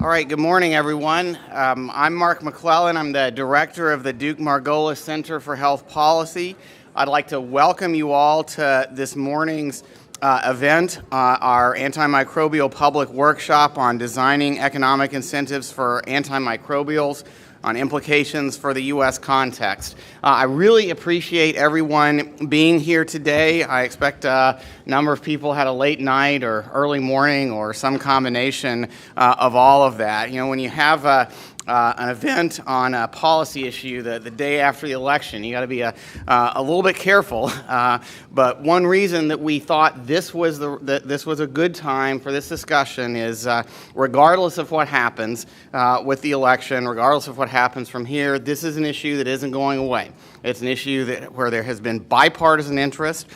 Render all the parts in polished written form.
All right, good morning, everyone. I'm Mark McClellan. I'm the director of the Duke-Margolis Center for Health Policy. I'd like to welcome you all to this morning's event, our antimicrobial public workshop on designing economic incentives for antimicrobials on implications for the U.S. context. I really appreciate everyone being here today. I expect a number of people had a late night or early morning or some combination of all of that. You know, when you have an event on a policy issue the day after the election, you got to be a little bit careful. But one reason that we thought this was a good time for this discussion is, regardless of what happens with the election, regardless of what happens from here, this is an issue that isn't going away. It's an issue where there has been bipartisan interest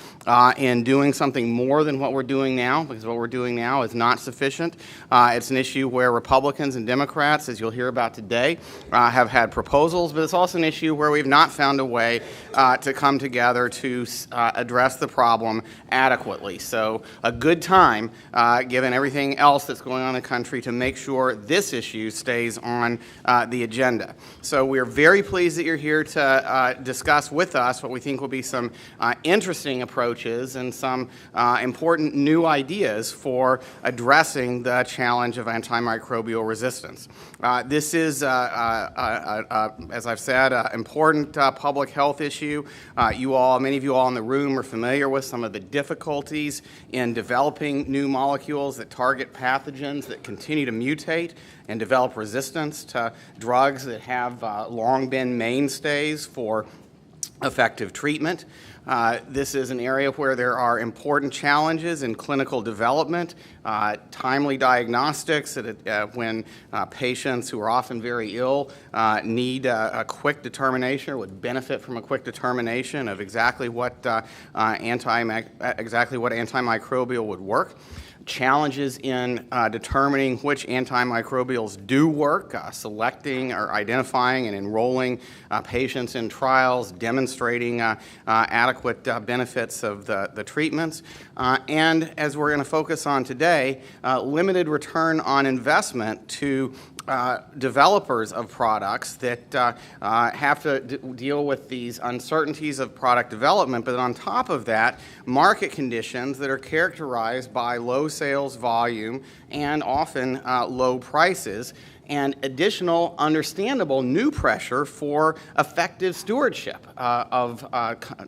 in doing something more than what we're doing now, because what we're doing now is not sufficient. It's an issue where Republicans and Democrats, as you'll hear about today, have had proposals, but it's also an issue where we've not found a way to come together to address the problem adequately. So a good time, given everything else that's going on in the country, to make sure this issue stays on the agenda. So we're very pleased that you're here to discuss with us what we think will be some interesting approaches and some important new ideas for addressing the challenge of antimicrobial resistance. This is, as I've said, an important public health issue. Many of you all in the room are familiar with some of the difficulties in developing new molecules that target pathogens that continue to mutate and develop resistance to drugs that have long been mainstays for effective treatment. This is an area where there are important challenges in clinical development, timely diagnostics when patients who are often very ill need a quick determination or would benefit from a quick determination of exactly what antimicrobial would work. Challenges in determining which antimicrobials do work, selecting or identifying and enrolling patients in trials, demonstrating adequate benefits of the treatments, and as we're going to focus on today, limited return on investment to developers of products that have to deal with these uncertainties of product development, but on top of that, market conditions that are characterized by low sales volume and often low prices, and additional understandable new pressure for effective stewardship of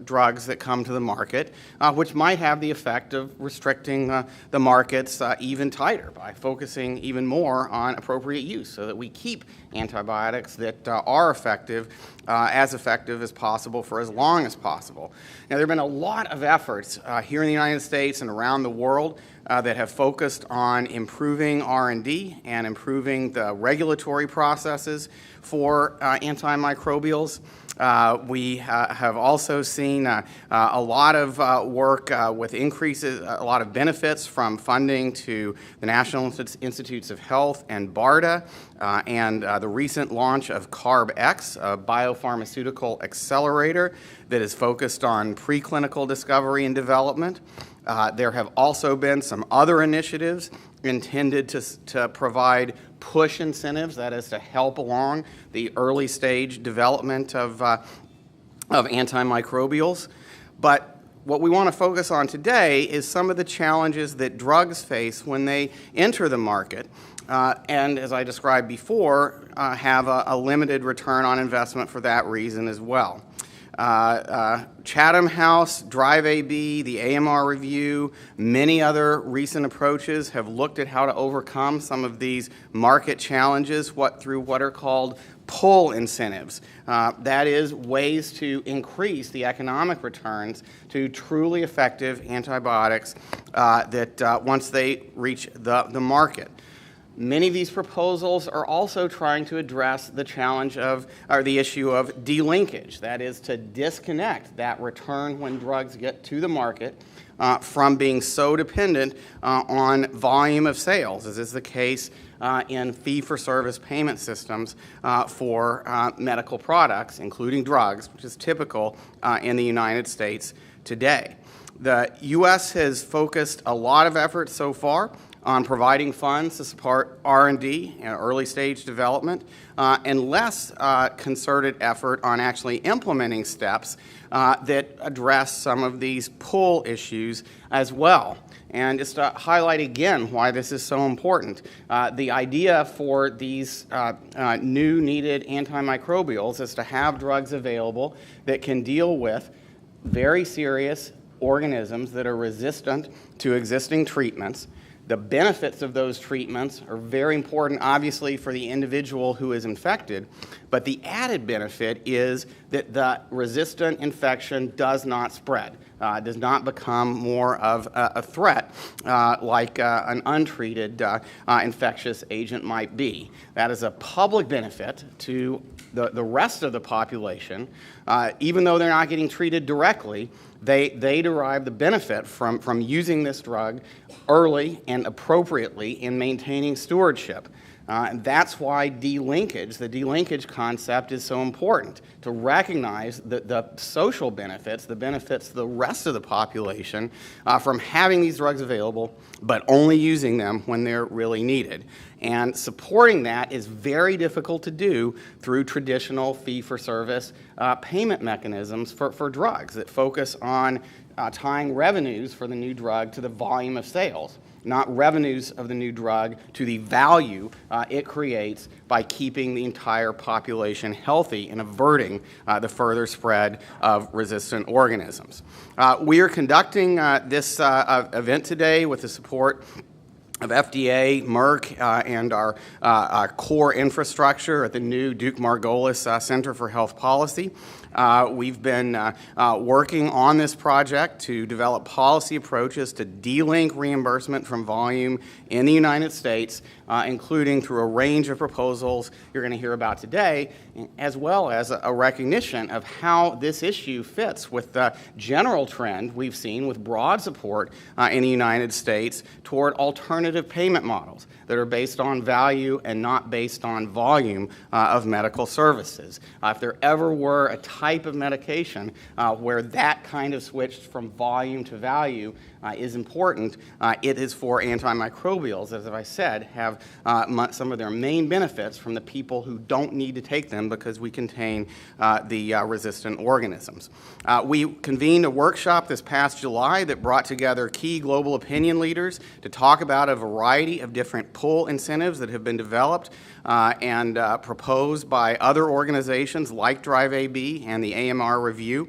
drugs that come to the market, which might have the effect of restricting the markets even tighter by focusing even more on appropriate use so that we keep antibiotics that are effective, as effective as possible for as long as possible. Now, there have been a lot of efforts here in the United States and around the world that have focused on improving R&D and improving the regulatory processes for antimicrobials. We have also seen a lot of work with increases, a lot of benefits from funding to the National Institutes of Health and BARDA, and the recent launch of CARB-X, a biopharmaceutical accelerator that is focused on preclinical discovery and development. There have also been some other initiatives intended to provide push incentives, that is to help along the early stage development of antimicrobials. But what we want to focus on today is some of the challenges that drugs face when they enter the market, and as I described before, have a limited return on investment for that reason as well. Chatham House, Drive AB, the AMR Review, many other recent approaches have looked at how to overcome some of these market challenges through what are called pull incentives. That is, ways to increase the economic returns to truly effective antibiotics that once they reach the market. Many of these proposals are also trying to address the challenge or the issue of delinkage, that is to disconnect that return when drugs get to the market from being so dependent on volume of sales, as is the case in fee-for-service payment systems for medical products, including drugs, which is typical in the United States today. The U.S. has focused a lot of effort so far on providing funds to support R&D and early stage development, and less concerted effort on actually implementing steps that address some of these pull issues as well. And just to highlight again why this is so important, the idea for these new needed antimicrobials is to have drugs available that can deal with very serious organisms that are resistant to existing treatments. The benefits of those treatments are very important, obviously, for the individual who is infected, but the added benefit is that the resistant infection does not spread, does not become more of a threat like an untreated infectious agent might be. That is a public benefit to the rest of the population. Even though they're not getting treated directly, they derive the benefit from using this drug early and appropriately in maintaining stewardship. And that's why delinkage, the delinkage concept, is so important, to recognize the social benefits, the benefits to the rest of the population from having these drugs available, but only using them when they're really needed. And supporting that is very difficult to do through traditional fee-for-service payment mechanisms for drugs that focus on tying revenues for the new drug to the volume of sales, not revenues of the new drug to the value it creates by keeping the entire population healthy and averting the further spread of resistant organisms. We are conducting this event today with the support of FDA, Merck, and our core infrastructure at the new Duke-Margolis Center for Health Policy. We've been working on this project to develop policy approaches to delink reimbursement from volume in the United States, including through a range of proposals you're going to hear about today, as well as a recognition of how this issue fits with the general trend we've seen with broad support in the United States toward alternative payment models that are based on value and not based on volume of medical services. If there ever were a type of medication where that kind of switch from volume to value is important, it is for antimicrobials, as I said, have some of their main benefits from the people who don't need to take them because we contain the resistant organisms. We convened a workshop this past July that brought together key global opinion leaders to talk about a variety of different pull incentives that have been developed and proposed by other organizations like DRIVE-AB and the AMR Review.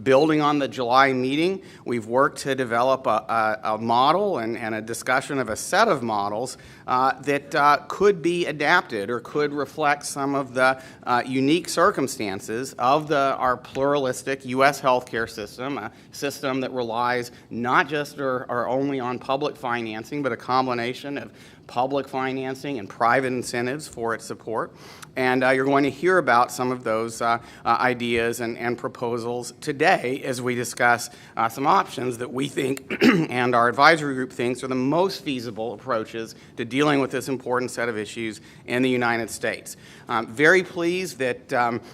Building on the July meeting, we've worked to develop a model and a discussion of a set of models that could be adapted or could reflect some of the unique circumstances of our pluralistic U.S. healthcare system, a system that relies not just or only on public financing, but a combination of public financing and private incentives for its support. And you're going to hear about some of those ideas and proposals today as we discuss some options that we think and our advisory group thinks are the most feasible approaches to dealing with this important set of issues in the United States. I'm very pleased that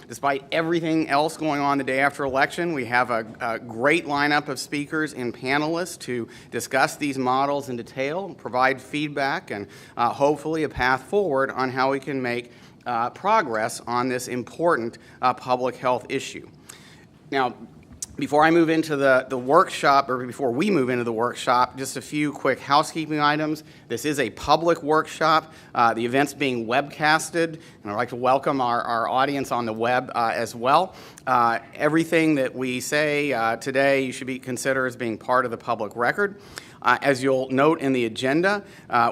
despite everything else going on the day after election, we have a great lineup of speakers and panelists to discuss these models in detail, provide feedback, and hopefully a path forward on how we can make progress on this important public health issue. Now, before I move into the workshop, or before we move into the workshop, just a few quick housekeeping items. This is a public workshop. The event's being webcasted, and I'd like to welcome our audience on the web as well. Everything that we say today you should consider as being part of the public record. As you'll note in the agenda,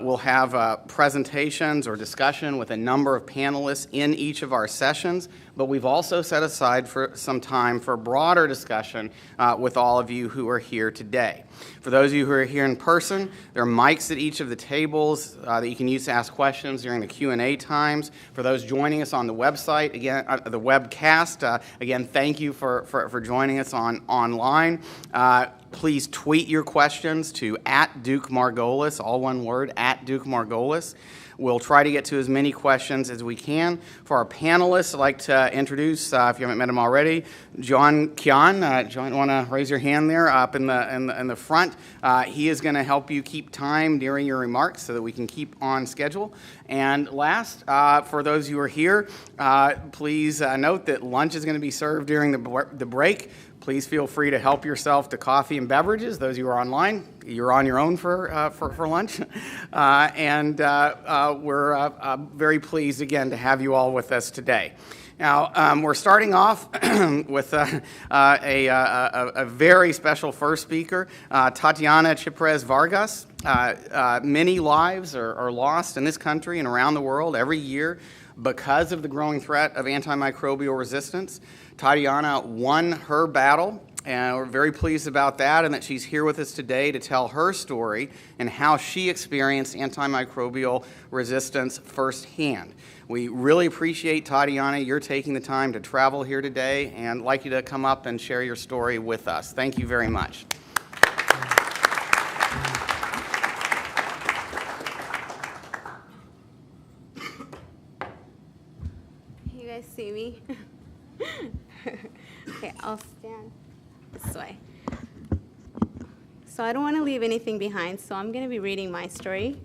we'll have presentations or discussion with a number of panelists in each of our sessions, but we've also set aside for some time for broader discussion with all of you who are here today. For those of you who are here in person, there are mics at each of the tables that you can use to ask questions during the Q&A times. For those joining us on the website, again, the webcast, again, thank you for joining us online. Please tweet your questions to @Duke-Margolis, all one word, @Duke-Margolis. We'll try to get to as many questions as we can. For our panelists, I'd like to introduce, if you haven't met him already, John Kian. John, you want to raise your hand there up in the front? He is going to help you keep time during your remarks so that we can keep on schedule. And last, for those of you who are here, please note that lunch is going to be served during the break. Please feel free to help yourself to coffee and beverages. Those of you who are online, you're on your own for lunch. We're very pleased, again, to have you all with us today. Now, we're starting off with a very special first speaker, Tatiana Chipres Vargas. Many lives are lost in this country and around the world every year because of the growing threat of antimicrobial resistance. Tatiana won her battle, and we're very pleased about that, and that she's here with us today to tell her story and how she experienced antimicrobial resistance firsthand. We really appreciate, Tatiana, you're taking the time to travel here today, and I'd like you to come up and share your story with us. Thank you very much. You guys see me? Okay, I'll stand this way. So I don't want to leave anything behind, so I'm going to be reading my story.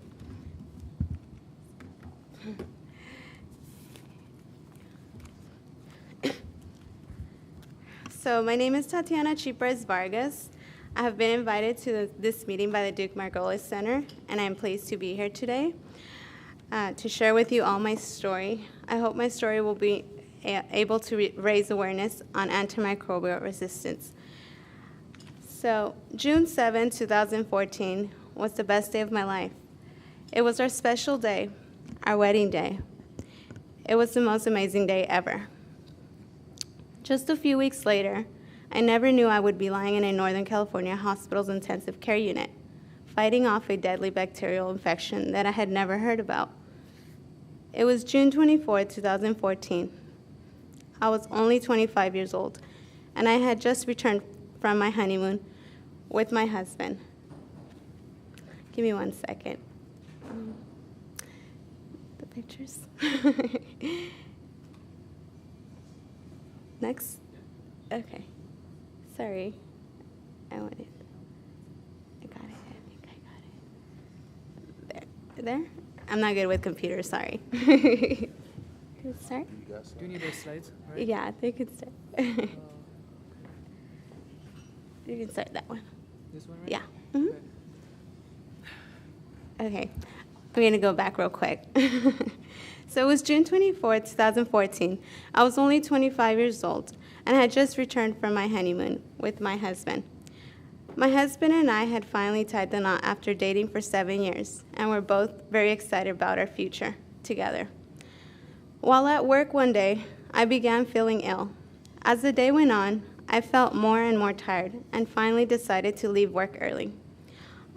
So my name is Tatiana Chipres Vargas. I have been invited to this meeting by the Duke-Margolis Center, and I'm pleased to be here today to share with you all my story. I hope my story will be able to raise awareness on antimicrobial resistance. So June 7, 2014 was the best day of my life. It was our special day, our wedding day. It was the most amazing day ever. Just a few weeks later, I never knew I would be lying in a Northern California hospital's intensive care unit, fighting off a deadly bacterial infection that I had never heard about. It was June 24, 2014. I was only 25 years old, and I had just returned from my honeymoon with my husband. Give me 1 second. The pictures. Next? Okay. Sorry. I got it. I think I got it. There? I'm not good with computers, sorry. Can we start? Do you need those slides? Right? Yeah, they can start. You can start that one. This one, right? Yeah. Mm-hmm. Okay. I'm going to go back real quick. So it was June 24, 2014. I was only 25 years old, and I had just returned from my honeymoon with my husband. My husband and I had finally tied the knot after dating for 7 years, and we're both very excited about our future together. While at work one day, I began feeling ill. As the day went on, I felt more and more tired and finally decided to leave work early.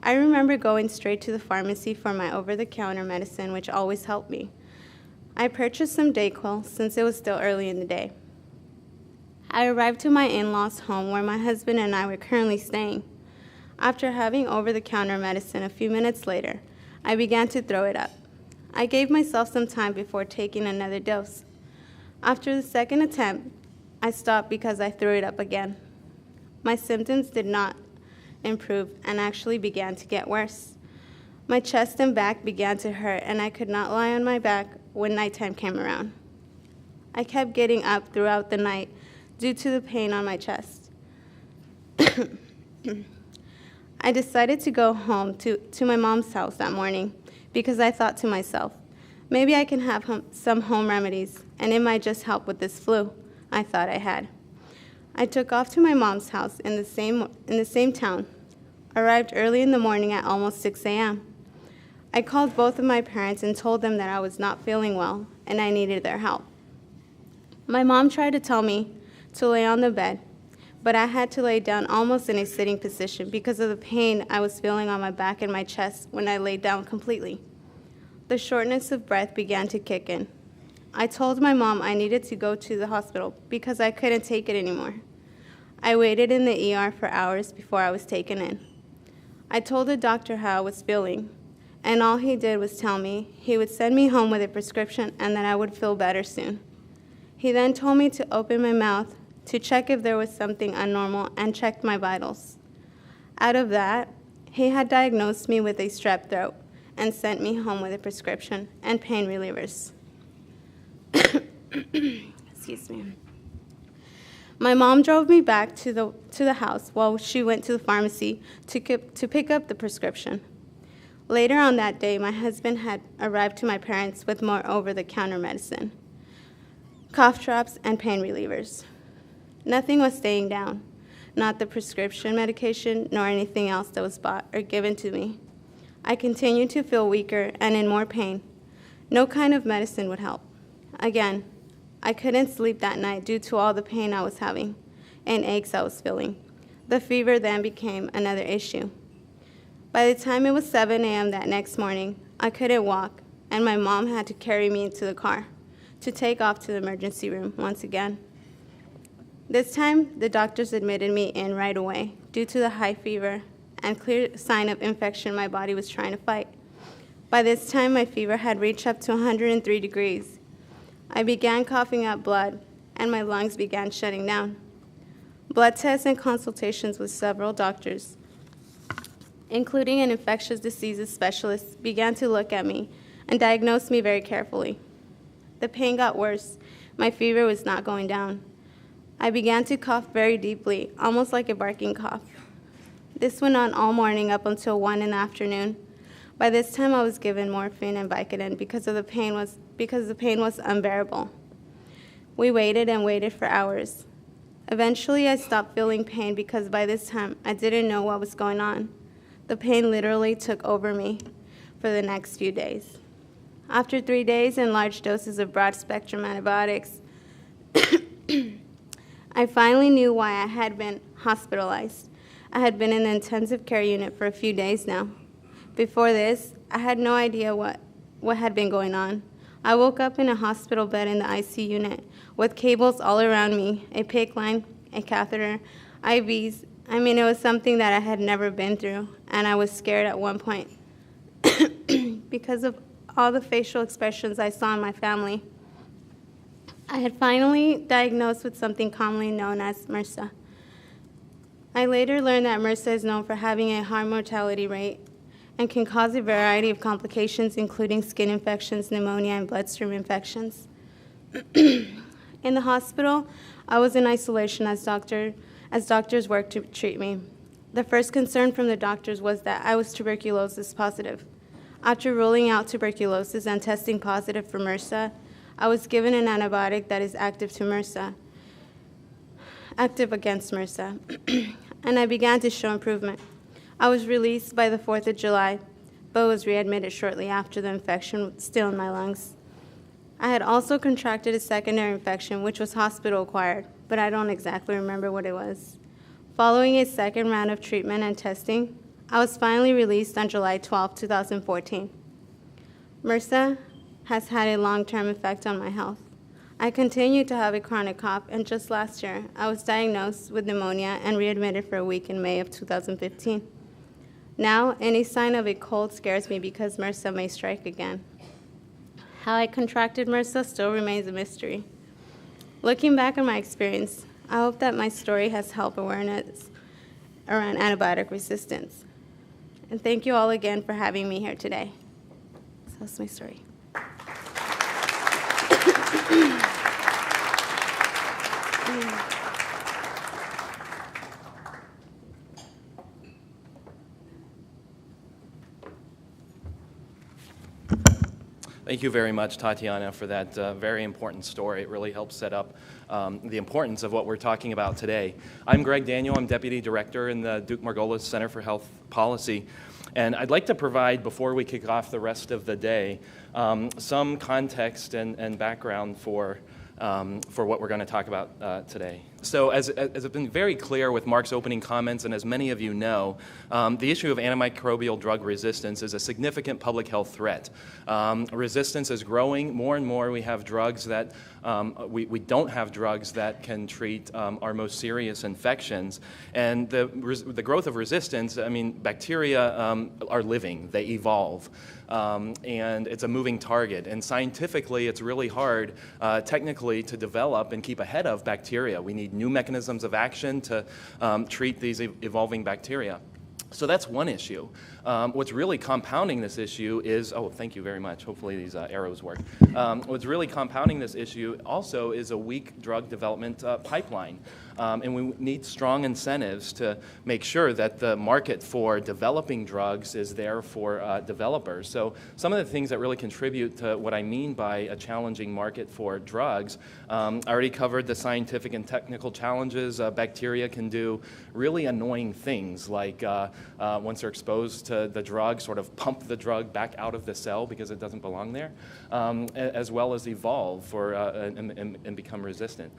I remember going straight to the pharmacy for my over-the-counter medicine, which always helped me. I purchased some Dayquil since it was still early in the day. I arrived to my in-laws' home where my husband and I were currently staying. After having over-the-counter medicine a few minutes later, I began to throw it up. I gave myself some time before taking another dose. After the second attempt, I stopped because I threw it up again. My symptoms did not improve and actually began to get worse. My chest and back began to hurt, and I could not lie on my back when nighttime came around. I kept getting up throughout the night due to the pain on my chest. I decided to go home to my mom's house that morning because I thought to myself, maybe I can have some home remedies, and it might just help with this flu I thought I had. I took off to my mom's house in the same town, arrived early in the morning at almost 6 a.m. I called both of my parents and told them that I was not feeling well and I needed their help. My mom tried to tell me to lay on the bed, but I had to lay down almost in a sitting position because of the pain I was feeling on my back and my chest when I laid down completely. The shortness of breath began to kick in. I told my mom I needed to go to the hospital because I couldn't take it anymore. I waited in the ER for hours before I was taken in. I told the doctor how I was feeling, and all he did was tell me he would send me home with a prescription and that I would feel better soon. He then told me to open my mouth to check if there was something abnormal and checked my vitals. Out of that, he had diagnosed me with a strep throat and sent me home with a prescription and pain relievers. Excuse me. My mom drove me back to the house while she went to the pharmacy to pick up the prescription. Later on that day, my husband had arrived to my parents with more over-the-counter medicine, cough drops, and pain relievers. Nothing was staying down, not the prescription medication nor anything else that was bought or given to me. I continued to feel weaker and in more pain. No kind of medicine would help. Again, I couldn't sleep that night due to all the pain I was having and aches I was feeling. The fever then became another issue. By the time it was 7 a.m. that next morning, I couldn't walk, and my mom had to carry me into the car to take off to the emergency room once again. This time, the doctors admitted me in right away due to the high fever and clear sign of infection my body was trying to fight. By this time, my fever had reached up to 103 degrees. I began coughing up blood, and my lungs began shutting down. Blood tests and consultations with several doctors, including an infectious diseases specialist, began to look at me and diagnose me very carefully. The pain got worse. My fever was not going down. I began to cough very deeply, almost like a barking cough. This went on all morning up until 1 in the afternoon. By this time, I was given morphine and Vicodin because the pain was unbearable. We waited and waited for hours. Eventually, I stopped feeling pain because by this time, I didn't know what was going on. The pain literally took over me for the next few days. After 3 days and large doses of broad-spectrum antibiotics, I finally knew why I had been hospitalized. I had been in the intensive care unit for a few days now. Before this, I had no idea what had been going on. I woke up in a hospital bed in the IC unit with cables all around me, a PICC line, a catheter, IVs. I mean, it was something that I had never been through, and I was scared at one point because of all the facial expressions I saw in my family. I had finally diagnosed with something commonly known as MRSA. I later learned that MRSA is known for having a high mortality rate and can cause a variety of complications, including skin infections, pneumonia, and bloodstream infections. In the hospital, I was in isolation as doctors worked to treat me. The first concern from the doctors was that I was tuberculosis positive. After ruling out tuberculosis and testing positive for MRSA, I was given an antibiotic that is active against MRSA, and I began to show improvement. I was released by the 4th of July, but was readmitted shortly after the infection was still in my lungs. I had also contracted a secondary infection, which was hospital-acquired, but I don't exactly remember what it was. Following a second round of treatment and testing, I was finally released on July 12, 2014. MRSA has had a long-term effect on my health. I continue to have a chronic cough, and just last year, I was diagnosed with pneumonia and readmitted for a week in May of 2015. Now, any sign of a cold scares me because MRSA may strike again. How I contracted MRSA still remains a mystery. Looking back on my experience, I hope that my story has helped awareness around antibiotic resistance. And thank you all again for having me here today. So that's my story. Thank you very much, Tatiana, for that very important story. It really helps set up the importance of what we're talking about today. I'm Greg Daniel. I'm Deputy Director in the Duke-Margolis Center for Health Policy. And I'd like to provide, before we kick off the rest of the day, some context and background for what we're going to talk about today. So as it's been very clear with Mark's opening comments, and as many of you know, the issue of antimicrobial drug resistance is a significant public health threat. Resistance is growing more and more. We have drugs that, we don't have drugs that can treat our most serious infections. And the growth of resistance, I mean, bacteria are living, they evolve. And it's a moving target. And scientifically, it's really hard, technically, to develop and keep ahead of bacteria. We need new mechanisms of action to treat these evolving bacteria. So that's one issue. What's really compounding this issue is, oh, thank you very much. Hopefully these arrows work. What's really compounding this issue also is a weak drug development pipeline. And we need strong incentives to make sure that the market for developing drugs is there for developers. So some of the things that really contribute to what I mean by a challenging market for drugs, I already covered the scientific and technical challenges. Bacteria can do really annoying things, like once they're exposed to the drug, sort of pump the drug back out of the cell because it doesn't belong there, as well as evolve and become resistant.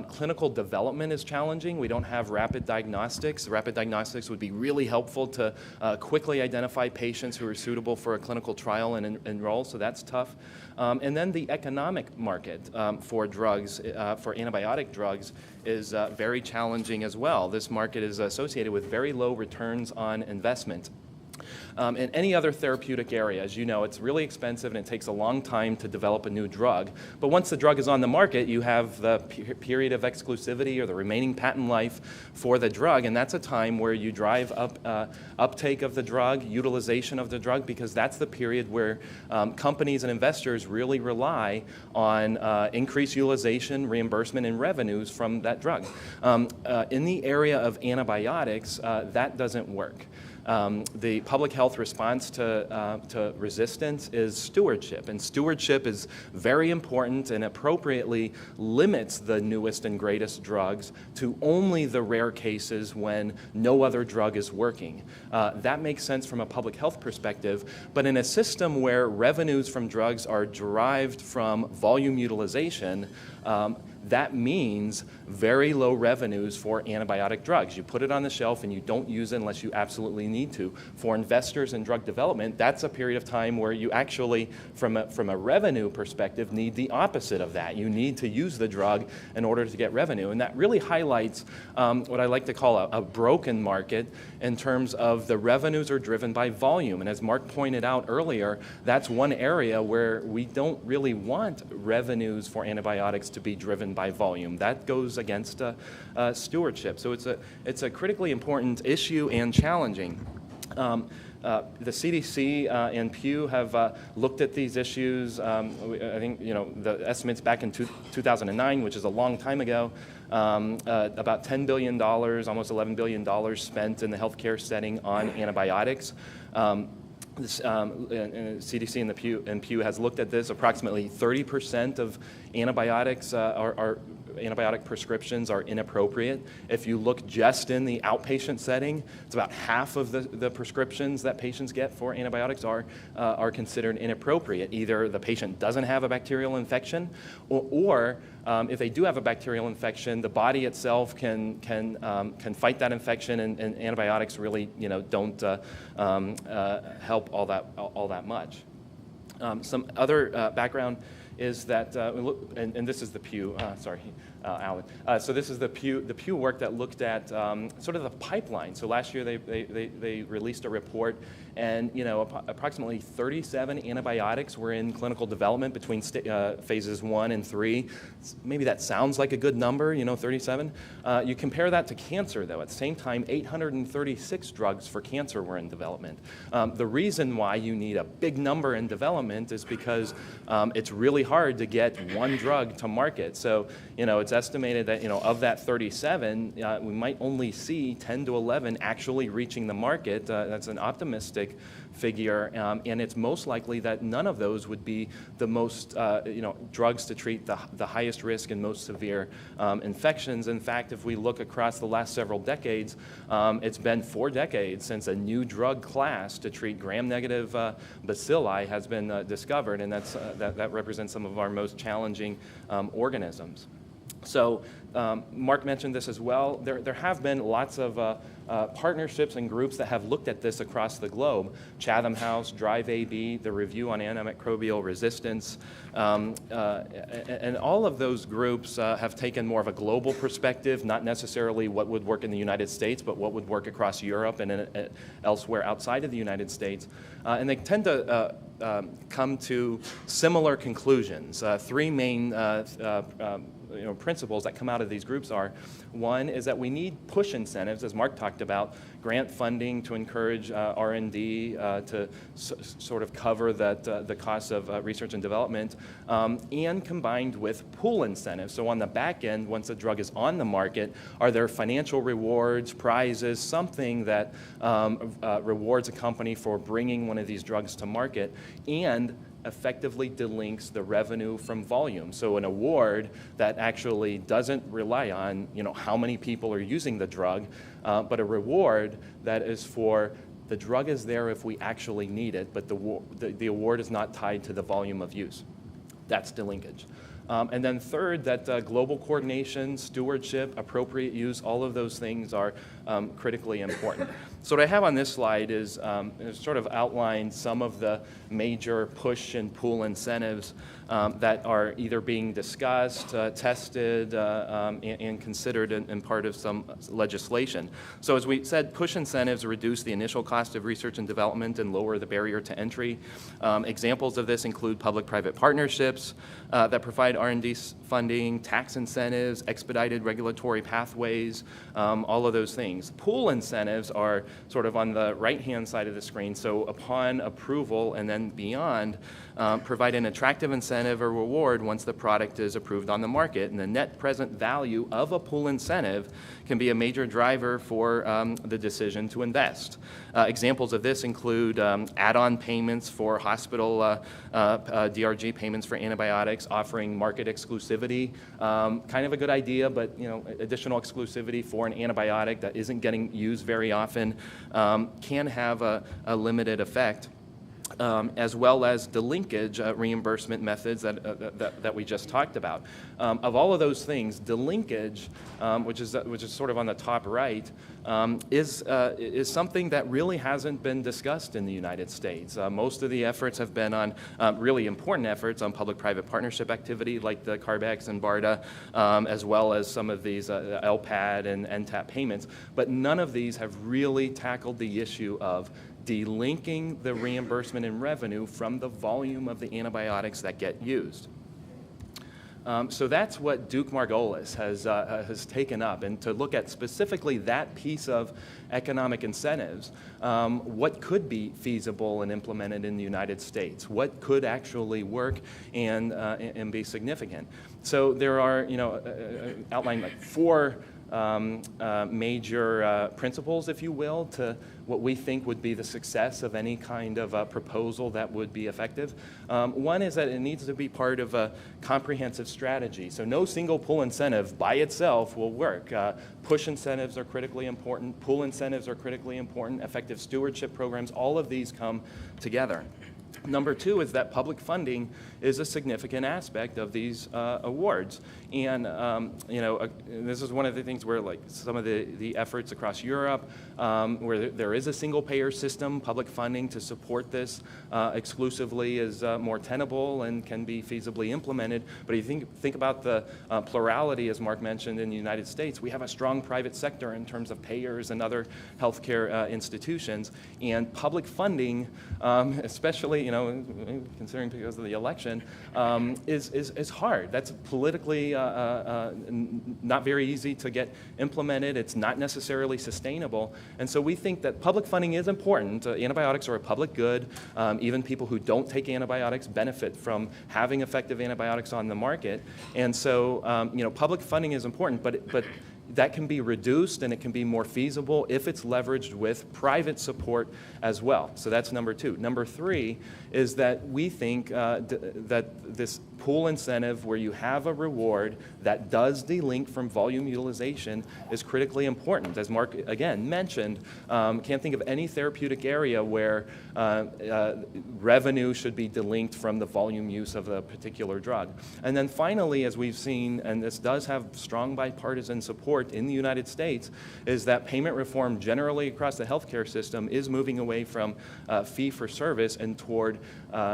Clinical development is challenging. We don't have rapid diagnostics. Rapid diagnostics would be really helpful to quickly identify patients who are suitable for a clinical trial and enroll, so that's tough. And then the economic market for drugs, for antibiotic drugs, is very challenging as well. This market is associated with very low returns on investment. In any other therapeutic area, as you know, it's really expensive and it takes a long time to develop a new drug. But once the drug is on the market, you have the period of exclusivity or the remaining patent life for the drug, and that's a time where you drive up uptake of the drug, utilization of the drug, because that's the period where companies and investors really rely on increased utilization, reimbursement, and revenues from that drug. In the area of antibiotics, that doesn't work. The public health response to resistance is stewardship, and stewardship is very important and appropriately limits the newest and greatest drugs to only the rare cases when no other drug is working. That makes sense from a public health perspective, but in a system where revenues from drugs are derived from volume utilization, that means very low revenues for antibiotic drugs. You put it on the shelf and you don't use it unless you absolutely need to. For investors in drug development, that's a period of time where you actually, from a revenue perspective, need the opposite of that. You need to use the drug in order to get revenue. And that really highlights what I like to call a broken market in terms of the revenues are driven by volume. And as Mark pointed out earlier, that's one area where we don't really want revenues for antibiotics to be driven by volume. That goes against stewardship. So it's a critically important issue and challenging. The CDC and Pew have looked at these issues. I think the estimates back in 2009, which is a long time ago, about $10 billion, almost $11 billion spent in the healthcare setting on antibiotics. This, CDC and Pew has looked at this. Approximately 30% of antibiotics antibiotic prescriptions are inappropriate. If you look just in the outpatient setting, it's about half of the prescriptions that patients get for antibiotics are considered inappropriate. Either the patient doesn't have a bacterial infection, or if they do have a bacterial infection, the body itself can fight that infection, and antibiotics really don't help all that much. Some other background is that, and this is the Pew, Alan. So this is the Pew work that looked at sort of the pipeline. So last year they released a report, and approximately 37 antibiotics were in clinical development between phases 1 and 3. Maybe that sounds like a good number, 37. You compare that to cancer, though. At the same time, 836 drugs for cancer were in development. The reason why you need a big number in development is because it's really hard to get one drug to market. So, it's estimated that, of that 37, we might only see 10 to 11 actually reaching the market. That's an optimistic figure, and it's most likely that none of those would be the most, drugs to treat the highest risk and most severe infections. In fact, if we look across the last several decades, it's been 4 decades since a new drug class to treat gram-negative bacilli has been discovered, and that represents some of our most challenging organisms. So Mark mentioned this as well. There have been lots of partnerships and groups that have looked at this across the globe. Chatham House, Drive AB, the Review on Antimicrobial Resistance, and all of those groups have taken more of a global perspective, not necessarily what would work in the United States, but what would work across Europe and elsewhere outside of the United States. And they tend to come to similar conclusions. Three main principles that come out of these groups are, one is that we need push incentives, as Mark talked about, grant funding to encourage R&D to sort of cover the costs of research and development, and combined with pull incentives. So on the back end, once the drug is on the market, are there financial rewards, prizes, something that rewards a company for bringing one of these drugs to market and effectively delinks the revenue from volume. So an award that actually doesn't rely on how many people are using the drug, but a reward that is for the drug is there if we actually need it, but the award is not tied to the volume of use. That's delinkage. And then third, that global coordination, stewardship, appropriate use, all of those things are critically important. So what I have on this slide is sort of outlined some of the major push and pull incentives that are either being discussed, tested, and considered in part of some legislation. So as we said, push incentives reduce the initial cost of research and development and lower the barrier to entry. Examples of this include public-private partnerships that provide R&D funding, tax incentives, expedited regulatory pathways, all of those things. Pull incentives are sort of on the right-hand side of the screen. So upon approval and then beyond, provide an attractive incentive or reward once the product is approved on the market. And the net present value of a pull incentive can be a major driver for the decision to invest. Examples of this include add-on payments for hospital DRG payments for antibiotics, offering market exclusivity. Kind of a good idea, but additional exclusivity for an antibiotic that isn't getting used very often can have a limited effect. As well as delinkage reimbursement methods that we just talked about. Of all of those things, delinkage, which is sort of on the top right, is something that really hasn't been discussed in the United States. Most of the efforts have been on really important efforts on public-private partnership activity like the CARB-X and BARDA, as well as some of these LPAD and NTAP payments, but none of these have really tackled the issue of delinking the reimbursement and revenue from the volume of the antibiotics that get used. So that's what Duke-Margolis has taken up, and to look at specifically that piece of economic incentives, what could be feasible and implemented in the United States, what could actually work and be significant. So there are, outlined like four major principles, if you will, to what we think would be the success of any kind of proposal that would be effective. One is that it needs to be part of a comprehensive strategy. So no single pull incentive by itself will work. Push incentives are critically important. Pull incentives are critically important. Effective stewardship programs, all of these come together. Number two is that public funding is a significant aspect of these awards. And, this is one of the things where like some of the efforts across Europe, where there is a single payer system, public funding to support this exclusively is more tenable and can be feasibly implemented. But if you think about the plurality, as Mark mentioned, in the United States, we have a strong private sector in terms of payers and other healthcare institutions. And public funding, especially, considering because of the election, is hard. That's politically not very easy to get implemented. It's not necessarily sustainable. And so we think that public funding is important. Antibiotics are a public good. Even people who don't take antibiotics benefit from having effective antibiotics on the market. And so, public funding is important, but that can be reduced and it can be more feasible if it's leveraged with private support as well. So that's number two. Number three is that we think that this pool incentive where you have a reward that does delink from volume utilization is critically important. As Mark, again, mentioned, can't think of any therapeutic area where revenue should be delinked from the volume use of a particular drug. And then finally, as we've seen, and this does have strong bipartisan support in the United States, is that payment reform generally across the healthcare system is moving away from fee-for-service and toward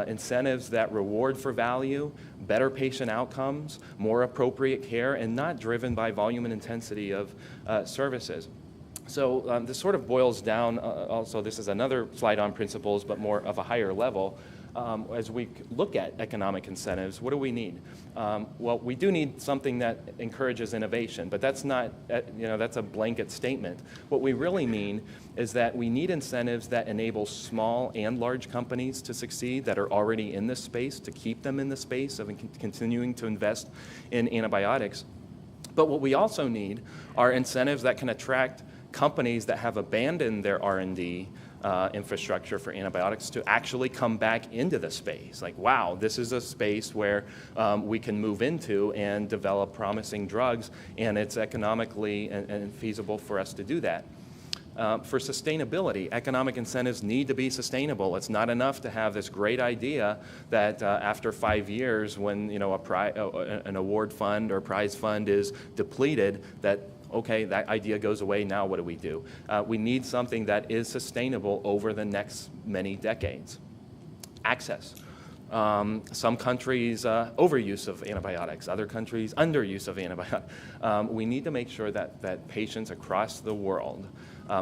incentives that reward for value, better patient outcomes, more appropriate care, and not driven by volume and intensity of services. So this sort of boils down, also this is another slide on principles, but more of a higher level. As we look at economic incentives, what do we need? Well, we do need something that encourages innovation, but that's not, that's a blanket statement. What we really mean is that we need incentives that enable small and large companies to succeed that are already in this space, to keep them in the space of continuing to invest in antibiotics. But what we also need are incentives that can attract companies that have abandoned their R&D infrastructure for antibiotics to actually come back into the space. Like, wow, this is a space where we can move into and develop promising drugs, and it's economically and feasible for us to do that. For sustainability, economic incentives need to be sustainable. It's not enough to have this great idea that after 5 years, when an award fund or prize fund is depleted, that okay, that idea goes away, now what do we do? We need something that is sustainable over the next many decades. Access. Some countries overuse of antibiotics, other countries underuse of antibiotics. We need to make sure that patients across the world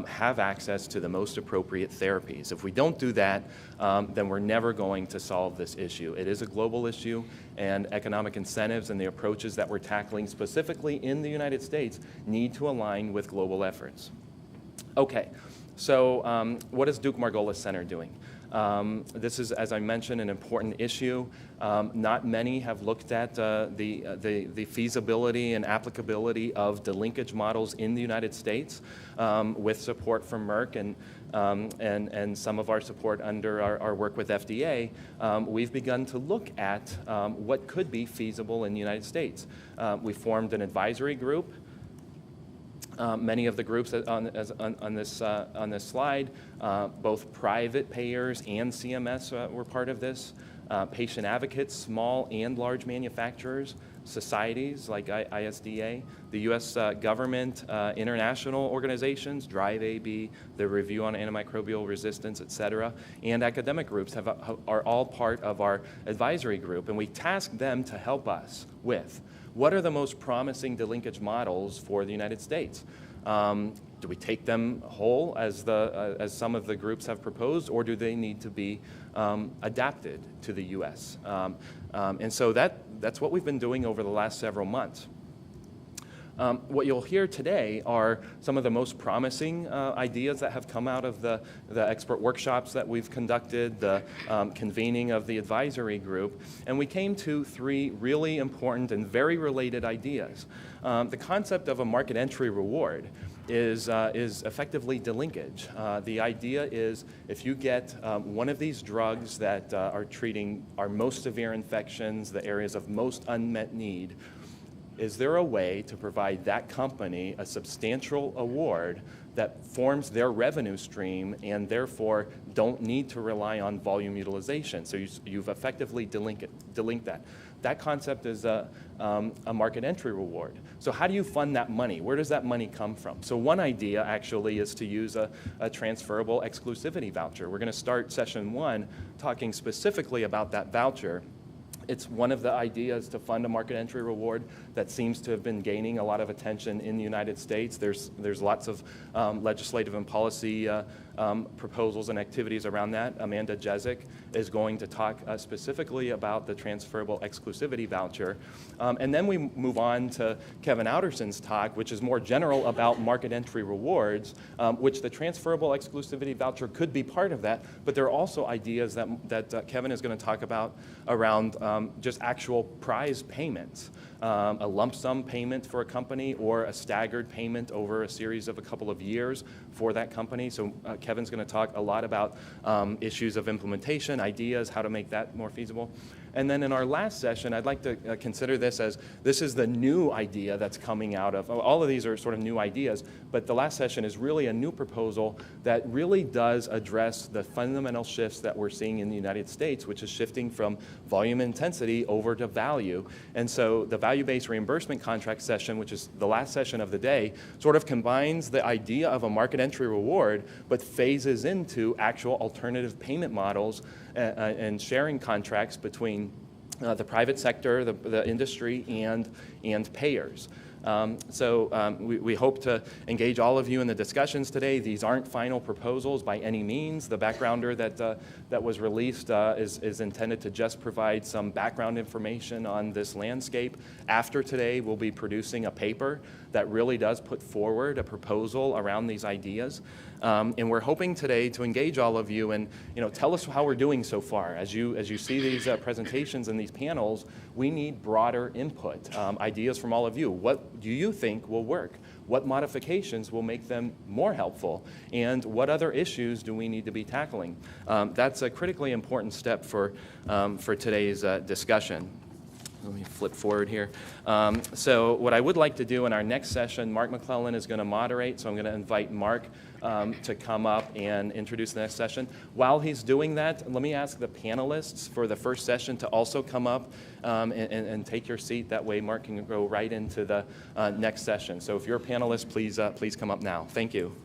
have access to the most appropriate therapies. If we don't do that, then we're never going to solve this issue. It is a global issue, and economic incentives and the approaches that we're tackling specifically in the United States need to align with global efforts. Okay, so what is Duke-Margolis Center doing? This is, as I mentioned, an important issue. Not many have looked at the feasibility and applicability of delinkage models in the United States with support from Merck and some of our support under our work with FDA. We've begun to look at what could be feasible in the United States. We formed an advisory group. Many of the groups on this slide, both private payers and CMS were part of this. Patient advocates, small and large manufacturers, societies like ISDA, the U.S. government, international organizations, DRIVE-AB, the Review on Antimicrobial Resistance, et cetera, and academic groups are all part of our advisory group, and we tasked them to help us with what are the most promising delinkage models for the United States. Do we take them whole, as some of the groups have proposed, or do they need to be adapted to the U.S.? And so that's what we've been doing over the last several months. What you'll hear today are some of the most promising ideas that have come out of the expert workshops that we've conducted, the convening of the advisory group, and we came to three really important and very related ideas. The concept of a market entry reward is effectively delinkage. The idea is if you get one of these drugs that are treating our most severe infections, the areas of most unmet need, is there a way to provide that company a substantial award that forms their revenue stream and therefore don't need to rely on volume utilization? So you've effectively delinked that. That concept is a market entry reward. So how do you fund that money? Where does that money come from? So one idea actually is to use a transferable exclusivity voucher. We're going to start session one talking specifically about that voucher. It's one of the ideas to fund a market entry reward that seems to have been gaining a lot of attention in the United States. There's lots of legislative and policy proposals and activities around that. Amanda Jezik is going to talk specifically about the transferable exclusivity voucher. And then we move on to Kevin Outerson's talk, which is more general about market entry rewards, which the transferable exclusivity voucher could be part of that, but there are also ideas that Kevin is going to talk about around just actual prize payments. A lump sum payment for a company or a staggered payment over a series of a couple of years for that company. So Kevin's going to talk a lot about issues of implementation, ideas, how to make that more feasible. And then in our last session, I'd like to consider this as this is the new idea that's coming out of, all of these are sort of new ideas, but the last session is really a new proposal that really does address the fundamental shifts that we're seeing in the United States, which is shifting from volume intensity over to value. And so the value-based reimbursement contract session, which is the last session of the day, sort of combines the idea of a market entry reward, but phases into actual alternative payment models and sharing contracts between the private sector, the industry, and payers. We hope to engage all of you in the discussions today. These aren't final proposals by any means. The backgrounder that was released is intended to just provide some background information on this landscape. After today, we'll be producing a paper that really does put forward a proposal around these ideas. And we're hoping today to engage all of you and tell us how we're doing so far. As you see these presentations and these panels, we need broader input, ideas from all of you. What do you think will work? What modifications will make them more helpful? And what other issues do we need to be tackling? That's a critically important step for today's discussion. Let me flip forward here. So what I would like to do in our next session, Mark McClellan is going to moderate, so I'm going to invite Mark to come up and introduce the next session. While he's doing that, let me ask the panelists for the first session to also come up and take your seat. That way Mark can go right into the next session. So if you're a panelist, please come up now. Thank you.